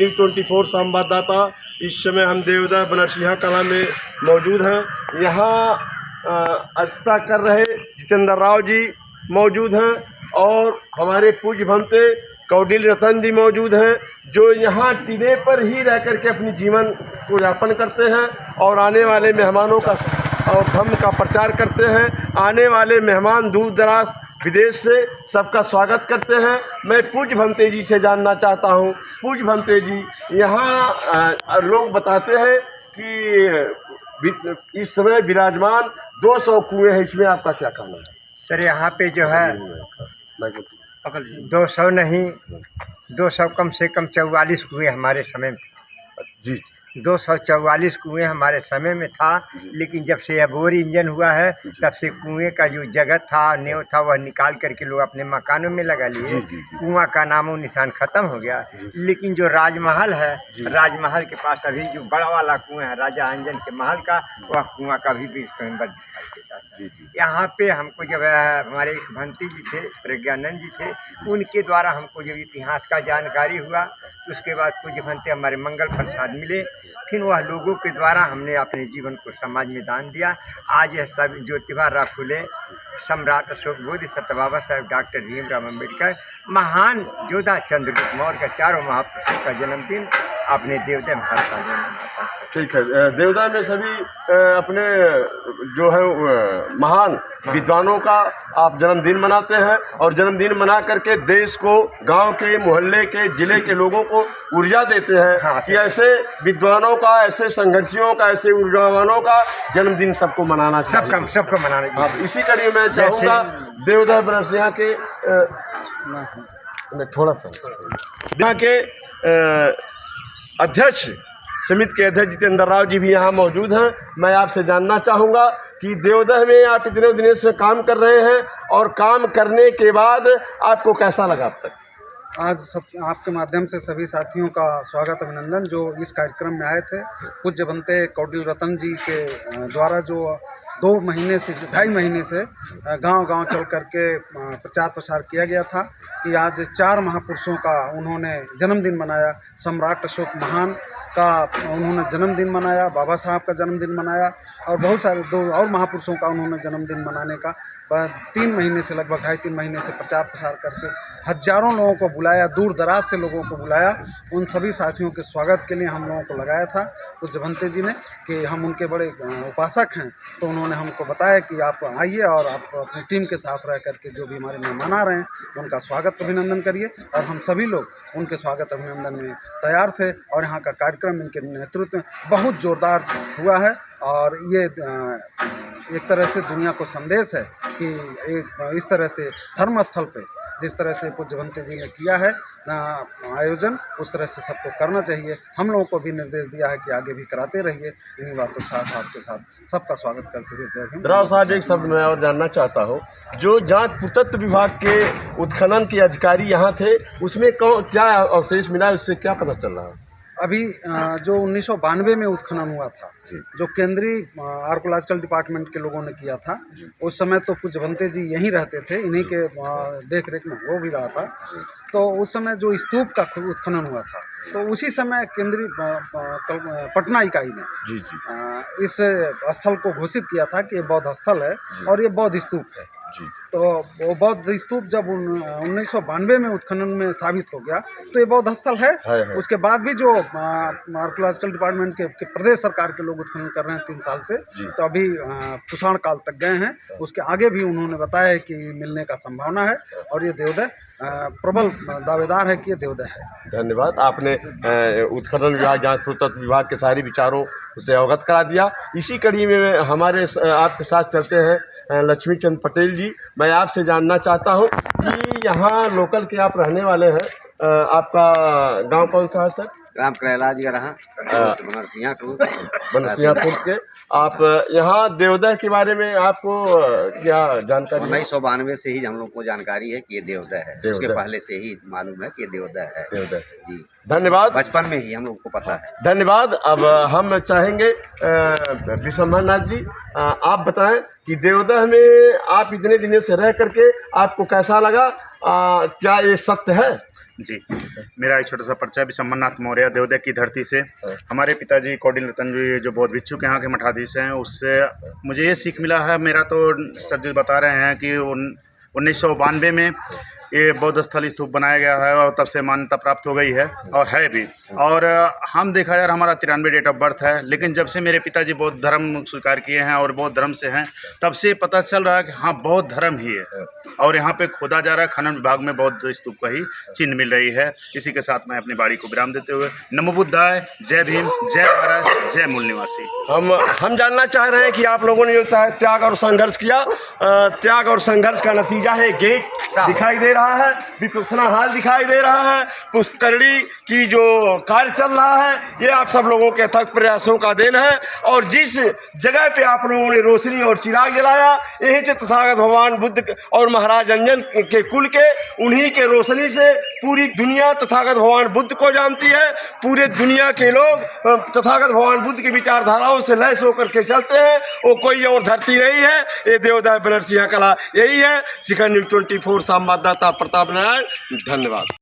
News 24 संवाददाता। इस समय हम देवदा बनरसिंहा कला में मौजूद हैं। यहाँ अध्यक्षता कर रहे जितेंद्र राव जी मौजूद हैं और हमारे पूज्य भंते कौडिल रतन जी मौजूद हैं, जो यहाँ टीले पर ही रह कर के अपनी जीवन को यापन करते हैं और आने वाले मेहमानों का और धर्म का प्रचार करते हैं। आने वाले मेहमान दूर दराज विदेश से सबका स्वागत करते हैं। मैं पूज्य भंते जी से जानना चाहता हूँ, पूज्य भंते जी, यहाँ लोग बताते हैं कि इस समय विराजमान 200 कुएँ हैं, इसमें आपका क्या कहना है? सर यहाँ पे जो है 200 नहीं, 200 कम से कम 44 कुएँ हमारे समय में जी 244 कुएँ हमारे समय में था। लेकिन जब से बोर इंजन हुआ है तब से कुएँ का जो जगह था, नेव था, वह निकाल करके लोग अपने मकानों में लगा लिए। कुआं का नामो निशान खत्म हो गया। लेकिन जो राजमहल है, राजमहल के पास अभी जो बड़ा वाला कुआं है राजा अंजन के महल का, वह कुआं का भी स्वयंवर दिखाई देता है। यहाँ पे हमको जब हमारे एक भंती जी थे, प्रज्ञानंद जी थे, उनके द्वारा हमको जब इतिहास का जानकारी हुआ तो उसके बाद पूज्य भंते हमारे मंगल प्रसाद मिले। फिर वह लोगों के द्वारा हमने अपने जीवन को समाज में दान दिया। आज यह सब ज्योतिबा राव फुले, सम्राट अशोक बोधिसत्व, बाबा साहेब डॉक्टर भीमराव अम्बेडकर, महान योद्धा चंद्रगुप्त मौर्य का, चारों महापुरुषों का जन्मदिन अपने देवदा में हर साल मनाता है। ठीक है, देवदा में सभी अपने जो है महान विद्वानों का आप जन्मदिन मनाते हैं और जन्मदिन मना करके देश को, गांव के, मोहल्ले के, जिले के लोगों को ऊर्जा देते हैं। हाँ, कि ऐसे विद्वानों का, ऐसे संघर्षियों का, ऐसे ऊर्जावानों का जन्मदिन सबको मनाना चाहिए। सबको मनाना। अब इसी कड़ी में मैं चाहूँगा देवदा बनरसिंहा के थोड़ा सा यहाँ के अध्यक्ष, समिति के अध्यक्ष जितेंद्र राव जी भी यहाँ मौजूद हैं। मैं आपसे जानना चाहूँगा कि देवदा में आप इतने दिनों से काम कर रहे हैं और काम करने के बाद आपको कैसा लगा अब तक? आज सब आपके माध्यम से सभी साथियों का स्वागत, अभिनंदन, जो इस कार्यक्रम में आए थे। पूज्य भंते कौडिल रतन जी के द्वारा जो 2 महीने से, 2.5 महीने से गांव-गांव चल करके प्रचार प्रसार किया गया था कि आज 4 महापुरुषों का उन्होंने जन्मदिन मनाया। सम्राट अशोक महान का उन्होंने जन्मदिन मनाया, बाबा साहब का जन्मदिन मनाया और बहुत सारे 2 और महापुरुषों का उन्होंने जन्मदिन मनाने का 3 महीने से, लगभग 2.5-3 महीने से प्रचार प्रसार करके हजारों लोगों को बुलाया, दूर दराज से लोगों को बुलाया। उन सभी साथियों के स्वागत के लिए हम लोगों को लगाया था पूज्य भंते जी ने कि हम उनके बड़े उपासक हैं। तो उन्होंने हमको बताया कि आप आइए और आप अपनी टीम के साथ रह करके जो भी हमारे मेहमान आ रहे हैं उनका स्वागत अभिनंदन करिए। और हम सभी लोग उनके स्वागत अभिनंदन में तैयार थे और यहाँ का कार्यक्रम इनके नेतृत्व में बहुत ज़ोरदार हुआ है। और ये एक तरह से दुनिया को संदेश है कि एक इस तरह से धर्म स्थल पे जिस तरह से पूज्य भंते जी ने किया है आयोजन, उस तरह से सबको करना चाहिए। हम लोगों को भी निर्देश दिया है कि आगे भी कराते रहिए। इन्हीं बातों के साथ आपके साथ सबका स्वागत करते हुए जय हिंद। राव साहब, एक शब्द मैं और जानना चाहता हूँ, जो जांच पुरातत्व विभाग के उत्खनन के अधिकारी यहाँ थे, उसमें क्या अवशेष मिला है, उससे क्या पता चल रहा है? अभी जो 1992 में उत्खनन हुआ था, जो केंद्रीय आर्कोलॉजिकल डिपार्टमेंट के लोगों ने किया था, उस समय तो पूज्य भंते जी यहीं रहते थे, इन्हीं के देख रेख में वो भी रहा था। तो उस समय जो स्तूप का उत्खनन हुआ था, तो उसी समय केंद्रीय पटना इकाई ने इस स्थल को घोषित किया था कि ये बौद्ध स्थल है और ये बौद्ध स्तूप है। तो वो बौद्ध स्तूप जब 1992 में उत्खनन में साबित हो गया तो ये बौद्ध स्थल है। उसके बाद भी जो आर्कोलॉजिकल डिपार्टमेंट के प्रदेश सरकार के लोग उत्खनन कर रहे हैं 3 साल से, तो अभी कुषाण काल तक गए हैं। उसके आगे भी उन्होंने बताया कि मिलने का संभावना है और ये देवदा प्रबल दावेदार है कि ये देवदा है। धन्यवाद, आपने उत्खनन विभाग, जांच पुरातत्व विभाग के सारे विचारों से अवगत करा दिया। इसी कड़ी में हमारे आपके साथ चलते हैं लक्ष्मी चंद पटेल जी। मैं आपसे जानना चाहता हूं कि यहाँ लोकल के आप रहने वाले हैं, आपका गांव कौन सा है सर? राम कैलाश जी रहा बनरसिंहापुर के। आप यहाँ देवदा के बारे में आपको क्या जानकारी? 1992 से ही हम लोग को जानकारी है कि ये देवदा है। उसके पहले से ही मालूम है कि ये देवदा है। जी, धन्यवाद। बचपन में ही हम लोग को पता है। धन्यवाद। अब हम चाहेंगे विशंभरनाथ जी, आप बताएं कि देवदा में आप इतने दिनों से रह करके आपको कैसा लगा? क्या ये सत्य है? जी, मेरा एक छोटा सा परिचय भी सम्मन्नाथ मौर्य देवदय की धरती से। हमारे पिताजी कौटिल्य रतन जी जो बौद्ध भिक्षु के यहाँ के मठाधीश हैं, उससे मुझे ये सीख मिला है। मेरा तो सर जी बता रहे हैं कि 1992 में ये बौद्ध स्थल स्तूप बनाया गया है और तब से मान्यता प्राप्त हो गई है और है भी। और हम देखा यार हमारा 93 डेट ऑफ बर्थ है, लेकिन जब से मेरे पिताजी बौद्ध धर्म स्वीकार किए हैं और बौद्ध धर्म से हैं, तब से पता चल रहा है कि हाँ बौद्ध धर्म ही है। और यहाँ पे खोदा जा रहा है, खनन विभाग में बौद्ध स्तूप का ही चिन्ह मिल रही है। इसी के साथ मैं अपनी बाड़ी को विराम देते हुए नमो बुद्धाय, जय भीम, जय भारत, जय मूल निवासी। हम जानना चाह रहे हैं कि आप लोगों ने जो त्याग और संघर्ष किया, त्याग और संघर्ष का नतीजा है गेट दिखाई दे रहा है, विपक्षना हाल दिखाई दे रहा है, पुष्करणी की जो कार्य चल रहा है, ये आप सब लोगों के अथक प्रयासों का देन है। और जिस जगह पे आप लोगों ने रोशनी और चिराग जलाया, यहीं से तथागत भगवान बुद्ध और महाराज अंजन के कुल के उन्हीं के रोशनी से पूरी दुनिया तथागत भगवान बुद्ध को जानती है। पूरे दुनिया के लोग तथागत भगवान बुद्ध की विचारधाराओं से लैस होकर के चलते हैं। वो कोई और धरती नहीं है, ये देवदाय बनरसिंह कला यही है। शिखर न्यूज़ 24 संवाददाता प्रताप नारायण, धन्यवाद।